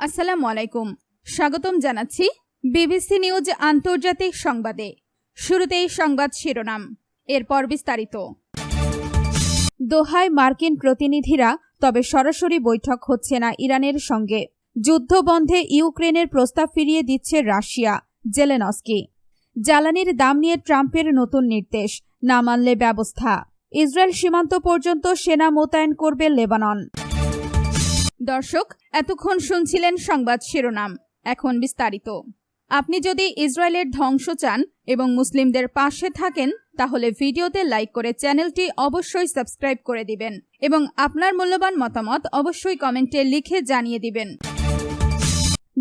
আসসালামু আলাইকুম। স্বাগতম জানাচ্ছি বিবিসি নিউজ আন্তর্জাতিক সংবাদে। শুরুতেই সংবাদ শিরোনাম, এরপর বিস্তারিত। দোহায় মার্কিন প্রতিনিধিরা, তবে সরাসরি বৈঠক হচ্ছে না ইরানের সঙ্গে। যুদ্ধ বন্ধে ইউক্রেনের প্রস্তাব ফিরিয়ে দিচ্ছে রাশিয়া, জেলেনস্কি। জ্বালানির দাম নিয়ে ট্রাম্পের নতুন নির্দেশ, না মানলে ব্যবস্থা। ইসরায়েল সীমান্ত পর্যন্ত সেনা মোতায়েন করবে লেবানন। দর্শক, এতক্ষণ শুনছিলেন সংবাদ শিরোনাম, এখন বিস্তারিত। আপনি যদি ইসরায়েলের ধ্বংস চান এবং মুসলিমদের পাশে থাকেন, তাহলে ভিডিওতে লাইক করে চ্যানেলটি অবশ্যই সাবস্ক্রাইব করে দিবেন এবং আপনার মূল্যবান মতামত অবশ্যই কমেন্টে লিখে জানিয়ে দিবেন।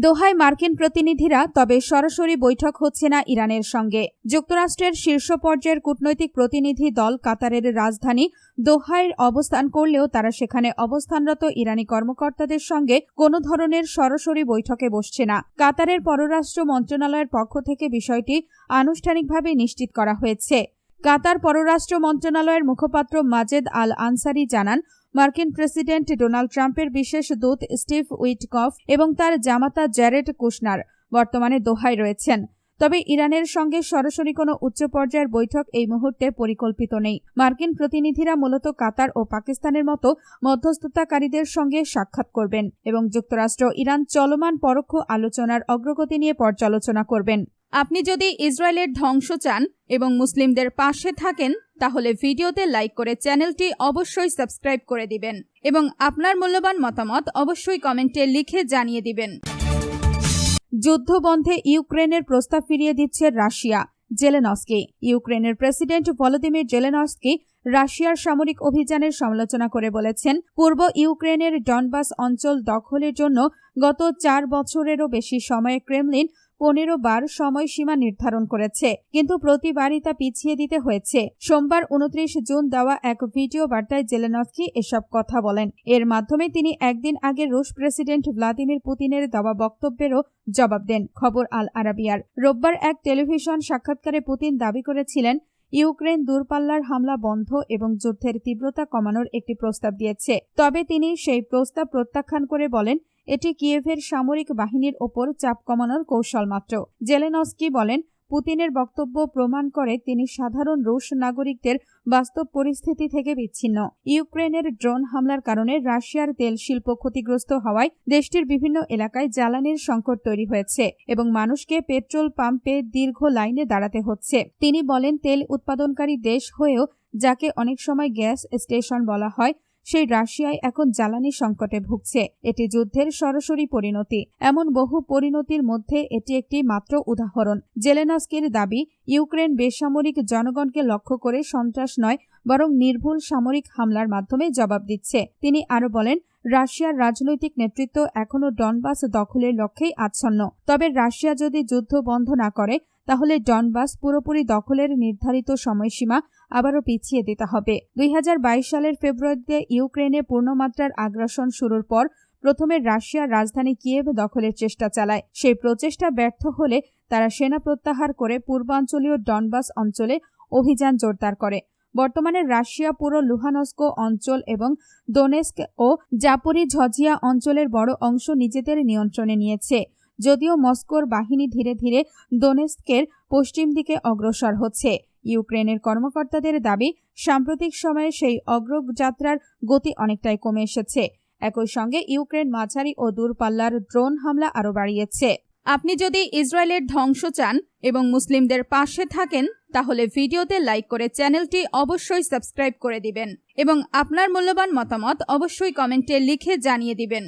দোহায় মার্কিন প্রতিনিধিরা, তবে সরাসরি বৈঠক হচ্ছে না ইরানের সঙ্গে। যুক্তরাষ্ট্রের শীর্ষ পর্যায়ের কূটনৈতিক প্রতিনিধি দল কাতারের রাজধানী দোহায় অবস্থান করলেও তারা সেখানে অবস্থানরত ইরানি কর্মকর্তাদের সঙ্গে কোনো ধরনের সরাসরি বৈঠকে বসছে না। কাতারের পররাষ্ট্র মন্ত্রণালয়ের পক্ষ থেকে বিষয়টি আনুষ্ঠানিকভাবে নিশ্চিত করা হয়েছে। কাতার পররাষ্ট্র মন্ত্রণালয়ের মুখপাত্র মাজেদ আল আনসারি জানান, মার্কিন প্রেসিডেন্ট ডোনাল্ড ট্রাম্পের বিশেষ দূত স্টিভ উইটকফ এবং তার জামাতা জ্যারেড কুশনার বর্তমানে দোহায় রয়েছেন। তবে ইরানের সঙ্গে সরাসরি কোনো উচ্চ পর্যায়ের বৈঠক এই মুহূর্তে পরিকল্পিত নেই। মার্কিন প্রতিনিধিরা মূলত কাতার ও পাকিস্তানের মতো মধ্যস্থতাকারীদের সঙ্গে সাক্ষাৎ করবেন এবং যুক্তরাষ্ট্র ইরান চলমান পরোক্ষ আলোচনার অগ্রগতি নিয়ে পর্যালোচনা করবেন। আপনি যদি ইসরায়েলের ধ্বংস চান এবং মুসলিমদের পাশে থাকেন, তাহলে ভিডিওতে লাইক করে চ্যানেলটি অবশ্যই সাবস্ক্রাইব করে দিবেন এবং আপনার মূল্যবান মতামত অবশ্যই কমেন্টে লিখে জানিয়ে দিবেন। যুদ্ধবন্ধে ইউক্রেনের প্রস্তাব ফিরিয়ে দিচ্ছে রাশিয়া, জেলেনস্কি। ইউক্রেনের প্রেসিডেন্ট ভলোদিমির জেলেনস্কি রাশিয়ার সামরিক অভিযানের সমালোচনা করে বলেছেন, পূর্ব ইউক্রেনের ডনবাস অঞ্চল দখলের জন্য গত 4 বছরেরও বেশি সময়ে ক্রেমলিন 15 বার সময়সীমা নির্ধারণ করেছে, কিন্তু প্রতিবারই তা পিছিয়ে দিতে হয়েছে। সোমবার 29 জুন দেওয়া এক ভিডিও বার্তায় জেলেনস্কি এসব কথা বলেন। এর মাধ্যমে তিনি একদিন আগে রুশ প্রেসিডেন্ট ভ্লাদিমির পুতিনের দেওয়া বক্তব্যেরও জবাব দেন। খবর আল আরাবিয়ার। রোববার এক টেলিভিশন সাক্ষাৎকারে পুতিন দাবি করেছিলেন, ইউক্রেন দূরপাল্লার হামলা বন্ধ এবং যুদ্ধের তীব্রতা কমানোর একটি প্রস্তাব দিয়েছে। তবে তিনি সেই প্রস্তাব প্রত্যাখ্যান করে বলেন, এটি কিয়েভের সামরিক বাহিনীর ওপর চাপ কমানোর কৌশল মাত্র। জেলেনস্কি বলেন, পুতিনের বক্তব্য প্রমাণ করে তিনি সাধারণ রুশ নাগরিকদের বাস্তব পরিস্থিতি থেকে বিচ্ছিন্ন। ইউক্রেনের ড্রোন হামলার কারণে রাশিয়ার তেল শিল্প ক্ষতিগ্রস্ত হওয়ায় দেশটির বিভিন্ন এলাকায় জ্বালানির সংকট তৈরি হয়েছে এবং মানুষকে পেট্রোল পাম্পে দীর্ঘ লাইনে দাঁড়াতে হচ্ছে। তিনি বলেন, তেল উৎপাদনকারী দেশ হয়েও যাকে অনেক সময় গ্যাস স্টেশন বলা হয়, সেই রাশিয়ায় এখন জ্বালানি সংকটে ভুগছে। এটি যুদ্ধের সরাসরি পরিণতি। এমন বহু পরিণতির মধ্যে এটি একটি মাত্র উদাহরণ। জেলেনস্কির দাবি, ইউক্রেন বেসামরিক জনগণকে লক্ষ্য করে সন্ত্রাস নয়, বরং নির্ভুল সামরিক হামলার মাধ্যমে জবাব দিচ্ছে। তিনি আরও বলেন, রাশিয়ার রাজনৈতিক নেতৃত্ব এখনও ডনবাস দখলের লক্ষ্যেই আচ্ছন্ন। তবে রাশিয়া যদি যুদ্ধ বন্ধ না করে, তাহলে ডনবাস পুরোপুরি দখলের নির্ধারিত সময়সীমা আবারও পিছিয়ে দিতে হবে। 2022 সালের ফেব্রুয়ারিতে ইউক্রেনে পূর্ণমাত্রার আগ্রাসন শুরুর পর প্রথমে রাশিয়ার রাজধানী কিয়েভ দখলের চেষ্টা চালায়। সেই প্রচেষ্টা ব্যর্থ হলে তারা সেনা প্রত্যাহার করে পূর্বাঞ্চলীয় ডনবাস অঞ্চলে অভিযান জোরদার করে। বর্তমানে রাশিয়া পুরো লুহানস্ক অঞ্চল এবং দোনেস্ক ও জাপোরিঝিয়া অঞ্চলের বড় অংশ নিজেদের নিয়ন্ত্রণে নিয়েছে। যদিও মস্কোর বাহিনী ধীরে ধীরে দোনেস্কের পশ্চিম দিকে অগ্রসর হচ্ছে। ইউক্রেনের কর্মকর্তাদের দাবি, সাম্প্রতিক সময়ে সেই অগ্রযাত্রার গতি অনেকটাই কমে এসেছে। একই সঙ্গে ইউক্রেন মাঝারি ও দূরপাল্লার ড্রোন হামলা আরও বাড়িয়েছে। আপনি যদি ইসরায়েলের ধ্বংস চান এবং মুসলিমদের পাশে থাকেন, তাহলে ভিডিওতে লাইক করে চ্যানেলটি অবশ্যই সাবস্ক্রাইব করে দিবেন এবং আপনার মূল্যবান মতামত অবশ্যই কমেন্টে লিখে জানিয়ে দিবেন।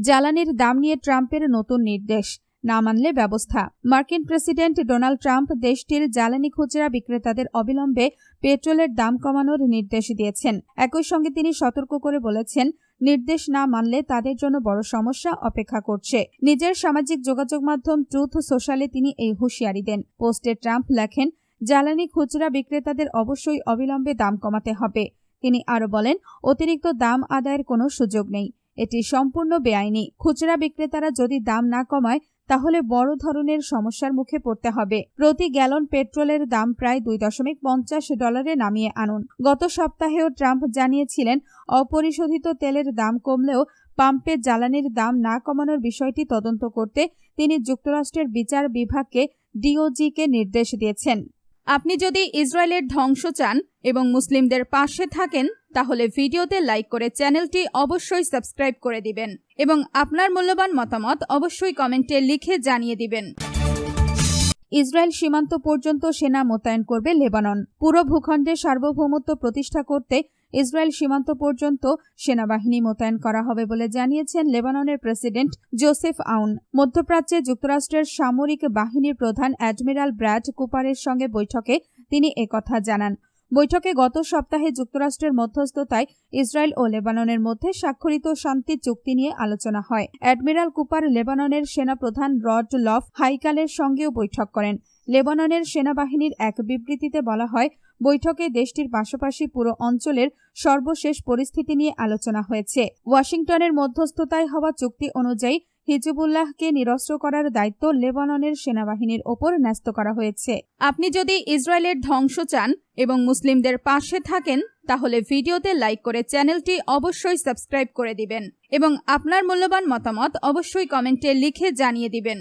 জ্বালানির দাম নিয়ে ট্রাম্পের নতুন নির্দেশ, না মানলে ব্যবস্থা। মার্কিন প্রেসিডেন্ট ডোনাল্ড ট্রাম্প দেশটির জ্বালানি খুচরা বিক্রেতাদের অবিলম্বে পেট্রোলের দাম কমানোর নির্দেশ দিয়েছেন। একই সঙ্গে তিনি সতর্ক করে বলেছেন, নির্দেশ না মানলে তাদের জন্য বড় সমস্যা অপেক্ষা করছে। নিজের সামাজিক যোগাযোগ মাধ্যম ট্রুথ সোশ্যালে তিনি এই হুঁশিয়ারি দেন। পোস্টে ট্রাম্প লেখেন, জ্বালানি খুচরা বিক্রেতাদের অবশ্যই অবিলম্বে দাম কমাতে হবে। তিনি আরও বলেন, অতিরিক্ত দাম আদায়ের কোনো সুযোগ নেই। এটি সম্পূর্ণ বেআইনি। খুচরা বিক্রেতারা যদি দাম না কমায়, তাহলে বড় ধরনের সমস্যার মুখে পড়তে হবে। প্রতি গ্যালন পেট্রোলের দাম প্রায় $2.50 নামিয়ে আনুন। গত সপ্তাহেও ট্রাম্প জানিয়েছিলেন, অপরিশোধিত তেলের দাম কমলেও পাম্পে জ্বালানির দাম না কমানোর বিষয়টি তদন্ত করতে তিনি যুক্তরাষ্ট্রের বিচার বিভাগকে ডিওজিকে নির্দেশ দিয়েছেন। আপনি যদি ইসরায়েলের ধ্বংস চান এবং মুসলিমদের পাশে থাকেন তাহলে ভিডিওতে লাইক করে চ্যানেলটি অবশ্যই সাবস্ক্রাইব করে দিবেন এবং আপনার মূল্যবান মতামত অবশ্যই কমেন্টে লিখে জানিয়ে দিবেন। ইসরায়েল সীমান্ত পর্যন্ত সেনা মোতায়েন করবে লেবানন। পুরো ভূখণ্ডে সার্বভৌমত্ব প্রতিষ্ঠা করতে ইসরায়েল সীমান্ত পর্যন্ত সেনাবাহিনী মোতায়েন করা হবে বলে জানিয়েছেন লেবাননের প্রেসিডেন্ট জোসেফ আউন। মধ্যপ্রাচ্যে যুক্তরাষ্ট্রের সামরিক বাহিনীর প্রধান অ্যাডমিরাল ব্র্যাড কুপারের সঙ্গে বৈঠকে তিনি একথা জানান। বৈঠকে গত সপ্তাহে যুক্তরাষ্ট্রের মধ্যস্থতায় ইসরায়েল ও লেবাননের মধ্যে স্বাক্ষরিত শান্তি চুক্তি নিয়ে আলোচনা হয়। অ্যাডমিরাল কুপার লেবাননের সেনাপ্রধান রড লফ হাইকালের সঙ্গেও বৈঠক করেন। লেবাননের সেনাবাহিনীর এক বিবৃতিতে বলা হয়, বৈঠকে দেশটির পাশাপাশি পুরো অঞ্চলের সর্বশেষ পরিস্থিতি নিয়ে আলোচনা হয়েছে। ওয়াশিংটনের মধ্যস্থতায় হওয়া চুক্তি অনুযায়ী হিজবুল্লাহকে নিরস্ত্র করার দায়িত্ব লেবাননের সেনাবাহিনীর ওপর ন্যস্ত করা হয়েছে। আপনি যদি ইসরায়েলের ধ্বংস চান এবং মুসলিমদের পাশে থাকেন তাহলে ভিডিওতে লাইক করে চ্যানেলটি অবশ্যই সাবস্ক্রাইব করে দিবেন এবং আপনার মূল্যবান মতামত অবশ্যই কমেন্টে লিখে জানিয়ে দিবেন।